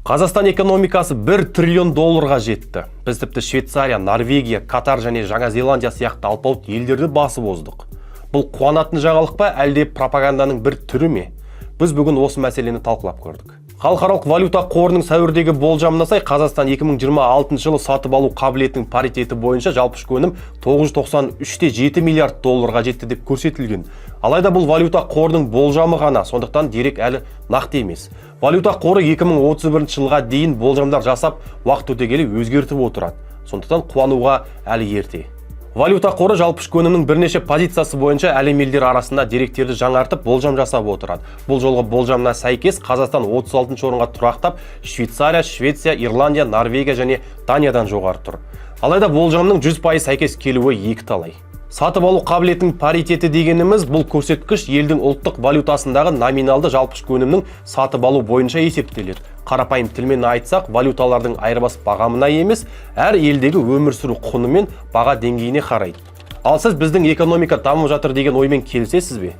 Қазақстан экономикасы 1 триллион долларға жетті. Біз тіпті Швейцария, Норвегия, Катар және Жаңа Зеландия сияқты алпауыт елдерді басып оздық. Бұл қуанатын жаңалық па, әлде пропаганданың бір түрі ме? Біз бүгін осы мәселені талқылап көрдік. Халықаралық валюта қорының сәуірдегі болжамына сай, Қазақстан 2026 жылы сатып алу қабілетінің паритеті бойынша жалпы ішкі өнім 993,7 миллиард долларға жетті деп көрсетілген. Алайда бұл валюта қорының болжамы ғана, сондықтан дерек әлі нақты емес. Валюта қоры 2031 жылға дейін болжамдар жасап, уақыт өте келе өзгертіп отырады. Сондықтан қуануға әлі ерте. Валюта қоры жалпы ішкі өнімнің бірнеше позициясы бойынша әлем елдері арасында деректерді жаңартып, болжам жасап отырады. Бұл жолғы болжамына сәйкес Қазақстан 36 орынға тұрақтап, Швейцария, Швеция, Ирландия, Норвегия және Даниядан жоғары тұр. Алайда болжамның 100% сәйкес келуі екі талай. Сатып алу қабілетінің паритеті дегеніміз бұл көрсеткіш елдің ұлттық валютасындағы номиналды жалпы ішкі өнімнің сатып алу бойынша есептеледі. Қарапайым тілмен айтсақ, валюталардың айырбас бағамына емес, әр елдегі өмір сүру құны мен баға деңгейіне қарайды. Ал сіз біздің экономика дамып жатыр деген оймен келісесіз бе?